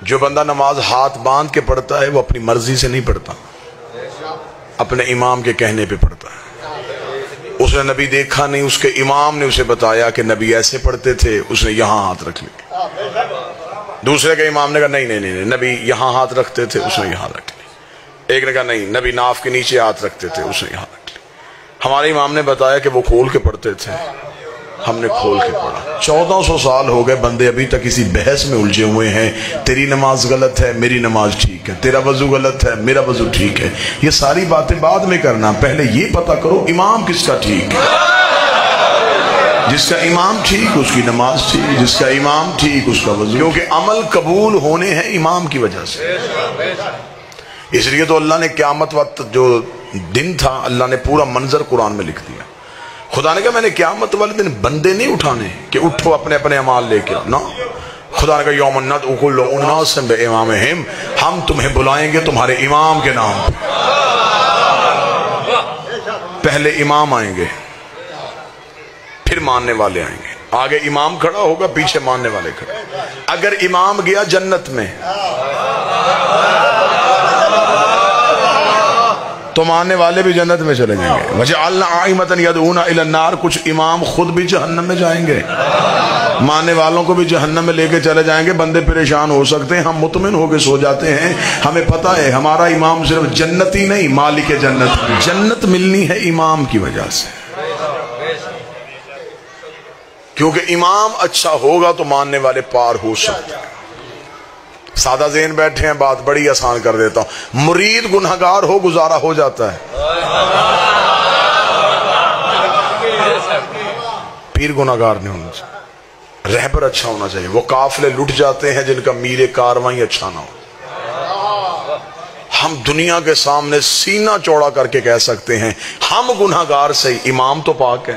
جو بندہ نماز ہاتھ باندھ کے پڑھتا ہے وہ اپنی مرضی سے نہیں پڑھتا، اپنے امام کے کہنے پہ پڑھتا ہے۔ اس نے نبی دیکھا نہیں، اس کے امام نے اسے بتایا کہ نبی ایسے پڑھتے تھے، اس نے یہاں ہاتھ رکھ لیا۔ دوسرے کے امام نے کہا نہیں نبی یہاں ہاتھ رکھتے تھے، اس نے یہاں رکھ لیا۔ ایک نے کہا نہیں نبی ناف کے نیچے ہاتھ رکھتے تھے، اس نے یہاں رکھ لیا۔ ہمارے امام نے بتایا کہ وہ کھول کے پڑھتے تھے، ہم نے کھول کے پڑھا۔ 1400 سال ہو گئے، بندے ابھی تک اسی بحث میں الجھے ہوئے ہیں، تیری نماز غلط ہے میری نماز ٹھیک ہے، تیرا وضو غلط ہے میرا وضو ٹھیک ہے۔ یہ ساری باتیں بعد میں کرنا، پہلے یہ پتہ کرو امام کس کا ٹھیک ہے۔ جس کا امام ٹھیک اس کی نماز ٹھیک، جس کا امام ٹھیک اس کا وضو، کیونکہ عمل قبول ہونے ہیں امام کی وجہ سے۔ اس لیے تو اللہ نے قیامت وقت جو دن تھا، اللہ نے پورا منظر قرآن میں لکھ دیا۔ خدا نے کہا میں نے قیامت والے دن بندے نہیں اٹھانے کہ اٹھو اپنے اپنے اعمال لے کے، نہ۔ خدا نے کہا یوم ندعو کل اناس بامامہم، ہم تمہیں بلائیں گے تمہارے امام کے نام پہ۔ پہلے امام آئیں گے، پھر ماننے والے آئیں گے۔ آگے امام کھڑا ہوگا، پیچھے ماننے والے کھڑے۔ اگر امام گیا جنت میں تو ماننے والے بھی جنت میں چلے جائیں گے۔ وَجَعَلْنَا أَئِمَّةً يَدْعُونَ إِلَى النَّارِ، کچھ امام خود بھی جہنم میں جائیں گے، ماننے والوں کو بھی جہنم میں لے کے چلے جائیں گے۔ بندے پریشان ہو سکتے ہیں، ہم مطمئن ہو کے سو جاتے ہیں، ہمیں پتہ ہے ہمارا امام صرف جنتی نہیں مالک جنت، جنت ملنی ہے امام کی وجہ سے۔ کیونکہ امام اچھا ہوگا تو ماننے والے پار ہو سکتے ہیں۔ سادہ ذہن بیٹھے ہیں، بات بڑی آسان کر دیتا ہوں۔ مرید گنہگار ہو گزارا ہو جاتا ہے، پیر گنہگار نہیں ہونا چاہیے، رہبر اچھا ہونا چاہیے۔ وہ قافلے لٹ جاتے ہیں جن کا میر کاروائی اچھا نہ ہو۔ ہم دنیا کے سامنے سینہ چوڑا کر کے کہہ سکتے ہیں ہم گنہگار سے، امام تو پاک ہے۔